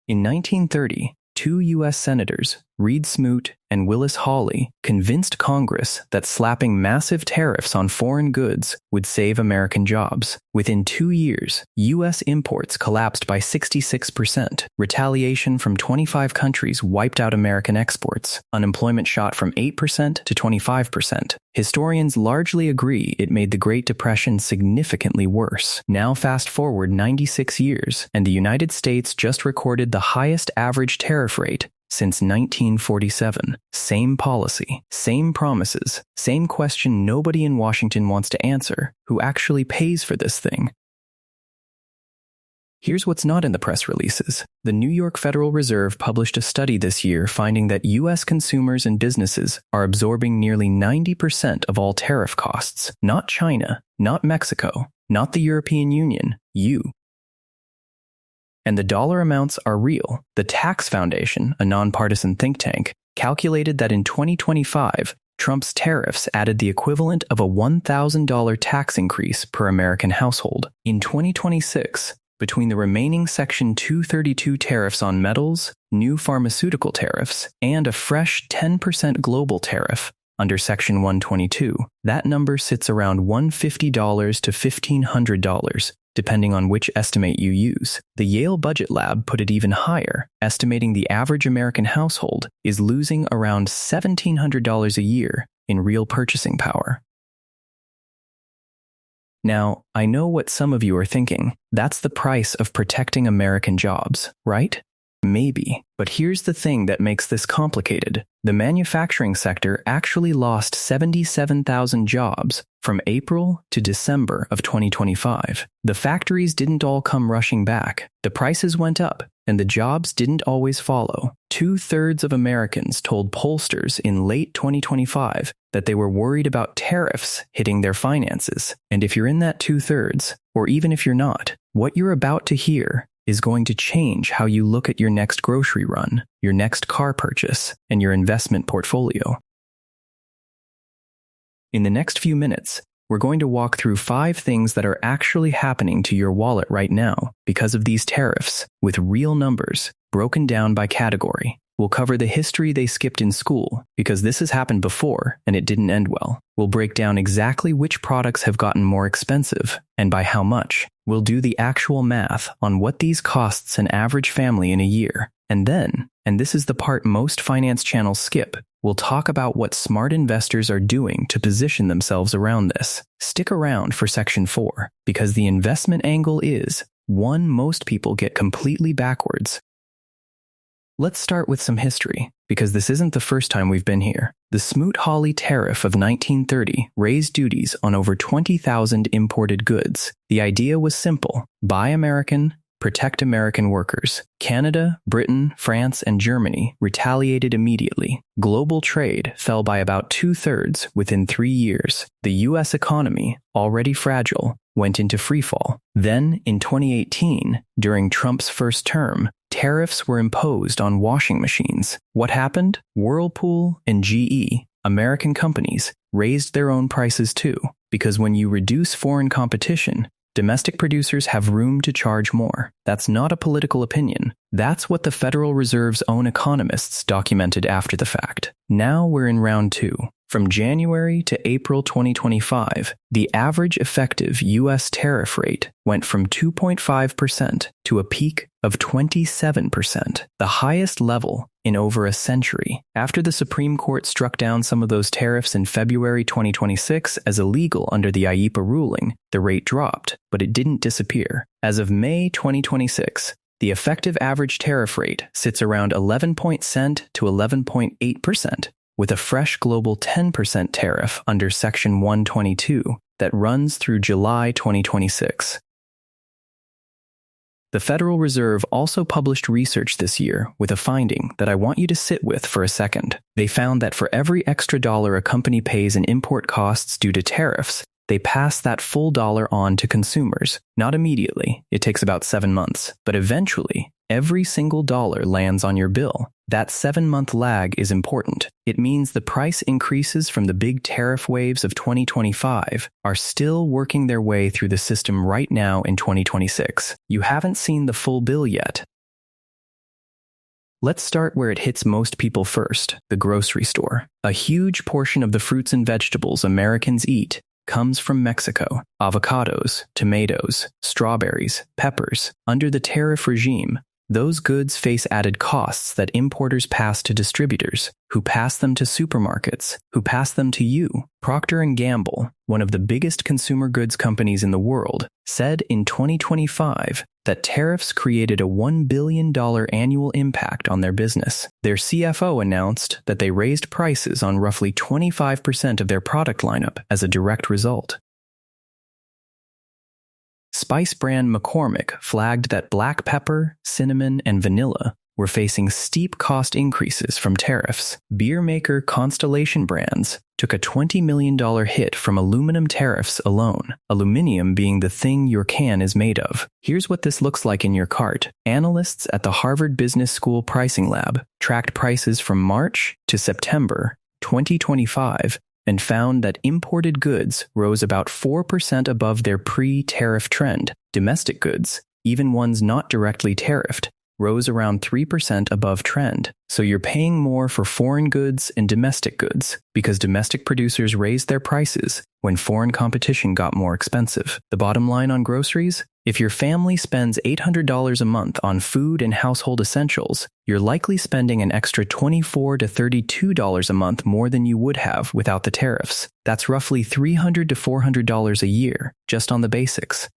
In 1930, two U.S. senators, Reed Smoot and Willis Hawley, convinced Congress that slapping massive tariffs on foreign goods would save American jobs. Within 2 years, U.S. imports collapsed by 66%. Retaliation from 25 countries wiped out American exports. Unemployment shot from 8% to 25%. Historians largely agree it made the Great Depression significantly worse. Now fast forward 96 years, and the United States just recorded the highest average tariff rate since 1947. Same policy, same promises, same question nobody in Washington wants to answer: who actually pays for this thing? Here's what's not in the press releases. The New York Federal Reserve published a study this year finding that U.S. consumers and businesses are absorbing nearly 90% of all tariff costs. Not China, not Mexico, not the European Union, you. And the dollar amounts are real. The Tax Foundation, a nonpartisan think tank, calculated that in 2025, Trump's tariffs added the equivalent of a $1,000 tax increase per American household. In 2026, between the remaining Section 232 tariffs on metals, new pharmaceutical tariffs, and a fresh 10% global tariff under Section 122, that number sits around $150 to $1,500, depending on which estimate you use. The Yale Budget Lab put it even higher, estimating the average American household is losing around $1,700 a year in real purchasing power. Now, I know what some of you are thinking. That's the price of protecting American jobs, right? Maybe. But here's the thing that makes this complicated. The manufacturing sector actually lost 77,000 jobs from April to December of 2025. The factories didn't all come rushing back. The prices went up, and the jobs didn't always follow. 2/3 of Americans told pollsters in late 2025 that they were worried about tariffs hitting their finances. And if you're in that 2/3, or even if you're not, what you're about to hear is going to change how you look at your next grocery run, your next car purchase, and your investment portfolio. In the next few minutes, we're going to walk through 5 things that are actually happening to your wallet right now because of these tariffs, with real numbers, broken down by category. We'll cover the history they skipped in school, because this has happened before and it didn't end well. We'll break down exactly which products have gotten more expensive, and by how much. We'll do the actual math on what these costs an average family in a year. And then, and this is the part most finance channels skip, we'll talk about what smart investors are doing to position themselves around this. Stick around for Section 4, because the investment angle is one most people get completely backwards. Let's start with some history, because this isn't the first time we've been here. The Smoot-Hawley Tariff of 1930 raised duties on over 20,000 imported goods. The idea was simple: buy American, protect American workers. Canada, Britain, France, and Germany retaliated immediately. Global trade fell by about 2/3 within 3 years. The U.S. economy, already fragile, went into freefall. Then, in 2018, during Trump's first term, tariffs were imposed on washing machines. What happened? Whirlpool and GE, American companies, raised their own prices too, because when you reduce foreign competition, domestic producers have room to charge more. That's not a political opinion. That's what the Federal Reserve's own economists documented after the fact. Now we're in round 2. From January to April 2025, the average effective U.S. tariff rate went from 2.5% to a peak of 27%, the highest level in over a century. After the Supreme Court struck down some of those tariffs in February 2026 as illegal under the IEEPA ruling, the rate dropped, but it didn't disappear. As of May 2026, the effective average tariff rate sits around 11% to 11.8%. with a fresh global 10% tariff under Section 122 that runs through July 2026. The Federal Reserve also published research this year with a finding that I want you to sit with for a second. They found that for every extra dollar a company pays in import costs due to tariffs, they pass that full dollar on to consumers. Not immediately, it takes about 7 months, but eventually, every single dollar lands on your bill. That 7-month lag is important. It means the price increases from the big tariff waves of 2025 are still working their way through the system right now in 2026. You haven't seen the full bill yet. Let's start where it hits most people first, the grocery store. A huge portion of the fruits and vegetables Americans eat comes from Mexico. Avocados, tomatoes, strawberries, peppers. Under the tariff regime, those goods face added costs that importers pass to distributors, who pass them to supermarkets, who pass them to you. Procter & Gamble, one of the biggest consumer goods companies in the world, said in 2025 that tariffs created a $1 billion annual impact on their business. Their CFO announced that they raised prices on roughly 25% of their product lineup as a direct result. Spice brand McCormick flagged that black pepper, cinnamon, and vanilla were facing steep cost increases from tariffs. Beer maker Constellation Brands took a $20 million hit from aluminum tariffs alone, aluminum being the thing your can is made of. Here's what this looks like in your cart. Analysts at the Harvard Business School Pricing Lab tracked prices from March to September 2025 and found that imported goods rose about 4% above their pre-tariff trend. Domestic goods, even ones not directly tariffed, rose around 3% above trend. So you're paying more for foreign goods and domestic goods because domestic producers raised their prices when foreign competition got more expensive. The bottom line on groceries? If your family spends $800 a month on food and household essentials, you're likely spending an extra $24 to $32 a month more than you would have without the tariffs. That's roughly $300 to $400 a year, just on the basics.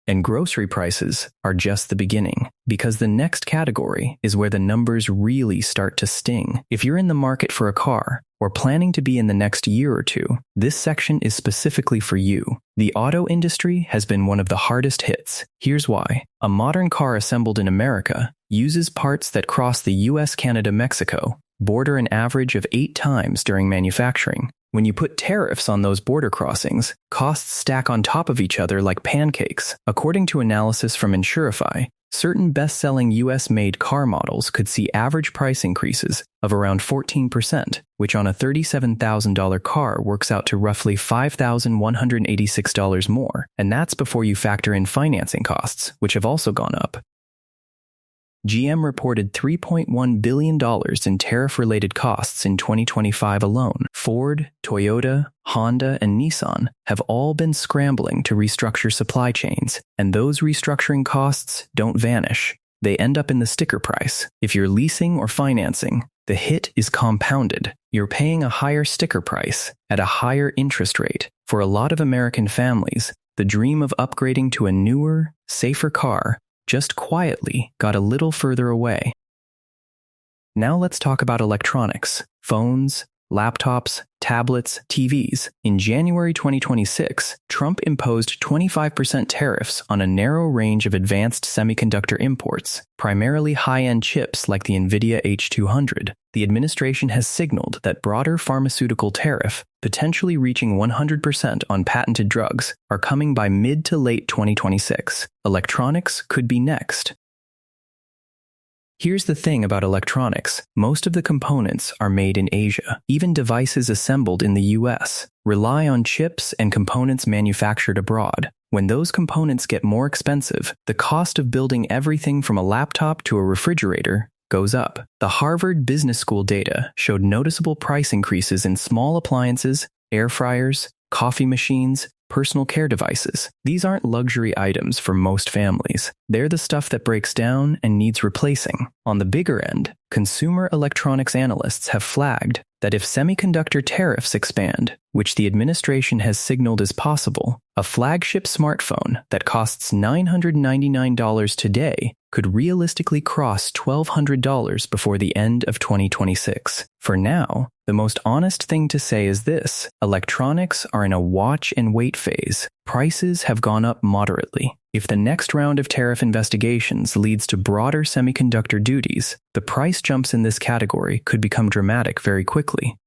And grocery prices are just the beginning, because the next category is where the numbers really start to sting. If you're in the market for a car, or planning to be in the next year or two, this section is specifically for you. The auto industry has been one of the hardest hits. Here's why. A modern car assembled in America uses parts that cross the US, Canada, Mexico border an average of 8 times during manufacturing. When you put tariffs on those border crossings, costs stack on top of each other like pancakes. According to analysis from Insurify, certain best-selling US-made car models could see average price increases of around 14%, which on a $37,000 car works out to roughly $5,186 more, and that's before you factor in financing costs, which have also gone up. GM reported $3.1 billion in tariff-related costs in 2025 alone. Ford, Toyota, Honda, and Nissan have all been scrambling to restructure supply chains, and those restructuring costs don't vanish. They end up in the sticker price. If you're leasing or financing, the hit is compounded. You're paying a higher sticker price at a higher interest rate. For a lot of American families, the dream of upgrading to a newer, safer car just quietly got a little further away. Now let's talk about electronics, phones, laptops, tablets, TVs. In January 2026, Trump imposed 25% tariffs on a narrow range of advanced semiconductor imports, primarily high-end chips like the NVIDIA H200. The administration has signaled that broader pharmaceutical tariff, potentially reaching 100% on patented drugs, are coming by mid to late 2026. Electronics could be next. Here's the thing about electronics. Most of the components are made in Asia. Even devices assembled in the US rely on chips and components manufactured abroad. When those components get more expensive, the cost of building everything from a laptop to a refrigerator goes up. The Harvard Business School data showed noticeable price increases in small appliances, air fryers, coffee machines, personal care devices. These aren't luxury items for most families. They're the stuff that breaks down and needs replacing. On the bigger end, consumer electronics analysts have flagged that if semiconductor tariffs expand, which the administration has signaled is possible, a flagship smartphone that costs $999 today could realistically cross $1,200 before the end of 2026. For now, the most honest thing to say is this: electronics are in a watch and wait phase. Prices have gone up moderately. If the next round of tariff investigations leads to broader semiconductor duties, the price jumps in this category could become dramatic very quickly.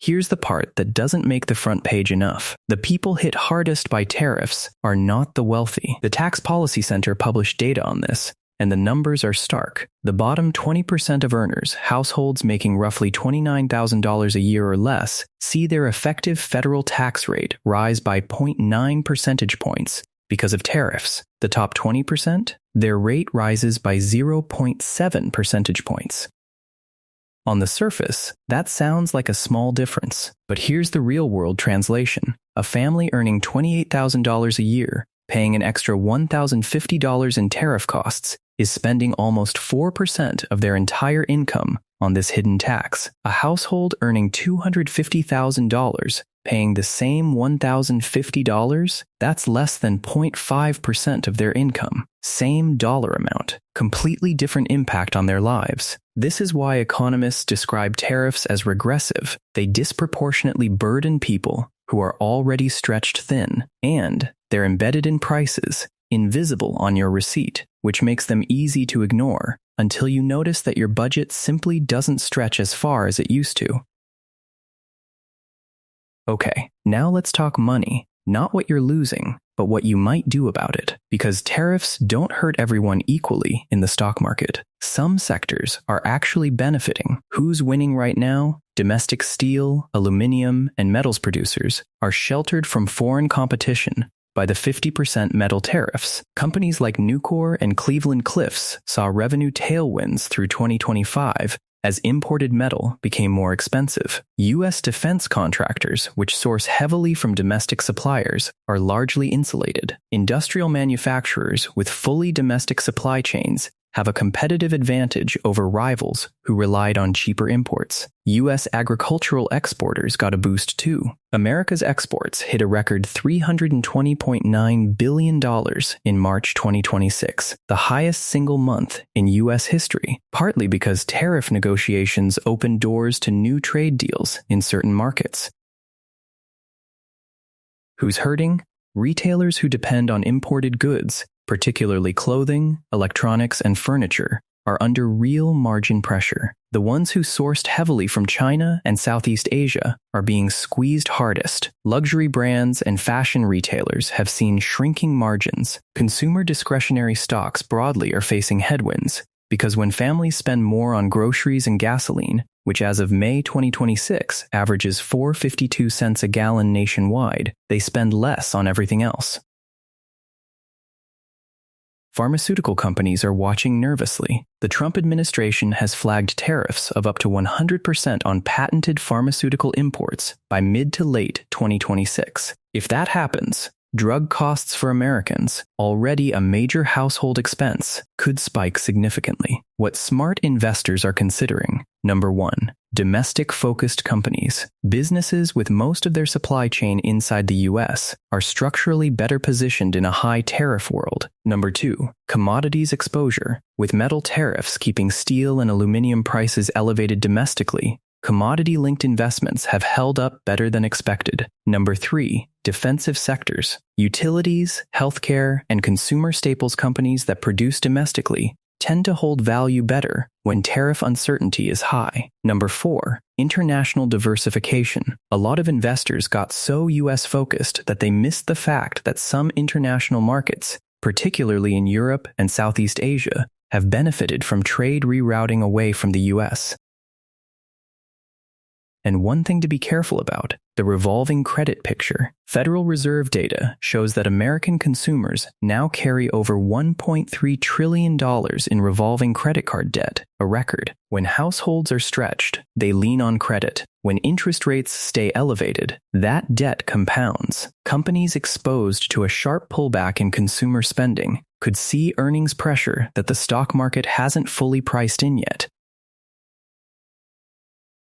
Here's the part that doesn't make the front page enough. The people hit hardest by tariffs are not the wealthy. The Tax Policy Center published data on this, and the numbers are stark. The bottom 20% of earners, households making roughly $29,000 a year or less, see their effective federal tax rate rise by 0.9 percentage points because of tariffs. The top 20%, their rate rises by 0.7 percentage points. On the surface, that sounds like a small difference, but here's the real-world translation. A family earning $28,000 a year, paying an extra $1,050 in tariff costs, is spending almost 4% of their entire income on this hidden tax. A household earning $250,000, paying the same $1,050, that's less than 0.5% of their income. Same dollar amount, completely different impact on their lives. This is why economists describe tariffs as regressive. They disproportionately burden people who are already stretched thin, and they're embedded in prices, invisible on your receipt, which makes them easy to ignore until you notice that your budget simply doesn't stretch as far as it used to. Okay, now let's talk money. Not what you're losing, but what you might do about it. Because tariffs don't hurt everyone equally in the stock market. Some sectors are actually benefiting. Who's winning right now? Domestic steel, aluminum, and metals producers are sheltered from foreign competition by the 50% metal tariffs. Companies like Nucor and Cleveland-Cliffs saw revenue tailwinds through 2025 as imported metal became more expensive. U.S. defense contractors, which source heavily from domestic suppliers, are largely insulated. Industrial manufacturers with fully domestic supply chains have a competitive advantage over rivals who relied on cheaper imports. U.S. agricultural exporters got a boost too. America's exports hit a record $320.9 billion in March 2026, the highest single month in U.S. history, partly because tariff negotiations opened doors to new trade deals in certain markets. Who's hurting? Retailers who depend on imported goods, particularly clothing, electronics, and furniture, are under real margin pressure. The ones who sourced heavily from China and Southeast Asia are being squeezed hardest. Luxury brands and fashion retailers have seen shrinking margins. Consumer discretionary stocks broadly are facing headwinds, because when families spend more on groceries and gasoline, which as of May 2026 averages 4.52 cents a gallon nationwide, they spend less on everything else. Pharmaceutical companies are watching nervously. The Trump administration has flagged tariffs of up to 100% on patented pharmaceutical imports by mid to late 2026. If that happens, drug costs for Americans, already a major household expense, could spike significantly. What smart investors are considering: number 1, domestic-focused companies. Businesses with most of their supply chain inside the U.S. are structurally better positioned in a high tariff world. Number 2, commodities exposure. With metal tariffs keeping steel and aluminum prices elevated domestically, commodity-linked investments have held up better than expected. Number 3, defensive sectors. Utilities, healthcare, and consumer staples companies that produce domestically tend to hold value better when tariff uncertainty is high. Number 4, international diversification. A lot of investors got so US-focused that they missed the fact that some international markets, particularly in Europe and Southeast Asia, have benefited from trade rerouting away from the US. And one thing to be careful about: the revolving credit picture. Federal Reserve data shows that American consumers now carry over $1.3 trillion in revolving credit card debt, a record. When households are stretched, they lean on credit. When interest rates stay elevated, that debt compounds. Companies exposed to a sharp pullback in consumer spending could see earnings pressure that the stock market hasn't fully priced in yet.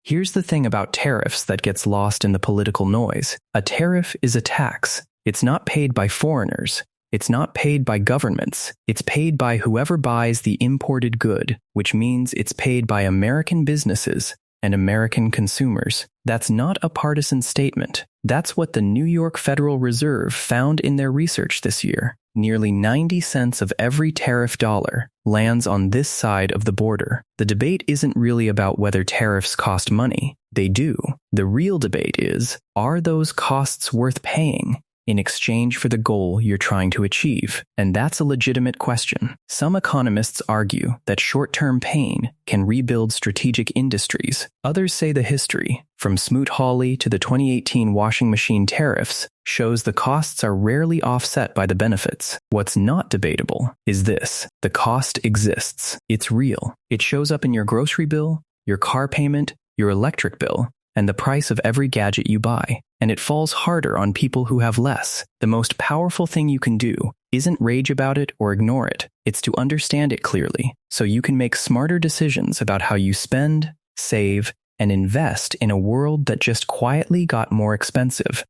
Here's the thing about tariffs that gets lost in the political noise. A tariff is a tax. It's not paid by foreigners. It's not paid by governments. It's paid by whoever buys the imported good, which means it's paid by American businesses and American consumers. That's not a partisan statement. That's what the New York Federal Reserve found in their research this year. Nearly 90 cents of every tariff dollar lands on this side of the border. The debate isn't really about whether tariffs cost money. They do. The real debate is, are those costs worth paying? in exchange for the goal you're trying to achieve? And that's a legitimate question. Some economists argue that short-term pain can rebuild strategic industries. Others say the history, from Smoot-Hawley to the 2018 washing machine tariffs, shows the costs are rarely offset by the benefits. What's not debatable is this: the cost exists. It's real. It shows up in your grocery bill, your car payment, your electric bill, and the price of every gadget you buy. And it falls harder on people who have less. The most powerful thing you can do isn't rage about it or ignore it. It's to understand it clearly, so you can make smarter decisions about how you spend, save, and invest in a world that just quietly got more expensive.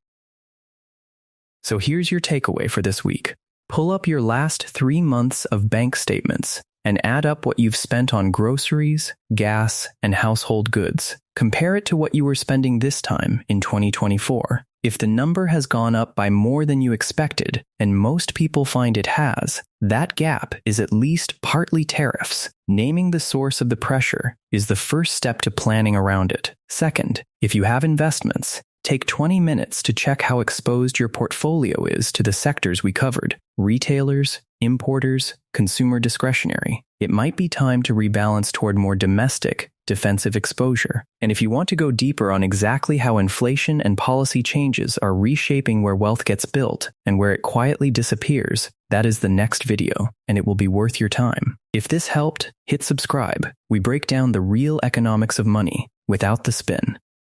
So here's your takeaway for this week. Pull up your last 3 months of bank statements and add up what you've spent on groceries, gas, and household goods. Compare it to what you were spending this time in 2024. If the number has gone up by more than you expected, and most people find it has, that gap is at least partly tariffs. Naming the source of the pressure is the first step to planning around it. Second, if you have investments, take 20 minutes to check how exposed your portfolio is to the sectors we covered: retailers, importers, consumer discretionary. It might be time to rebalance toward more domestic, defensive exposure. And if you want to go deeper on exactly how inflation and policy changes are reshaping where wealth gets built and where it quietly disappears, that is the next video, and it will be worth your time. If this helped, hit subscribe. We break down the real economics of money without the spin.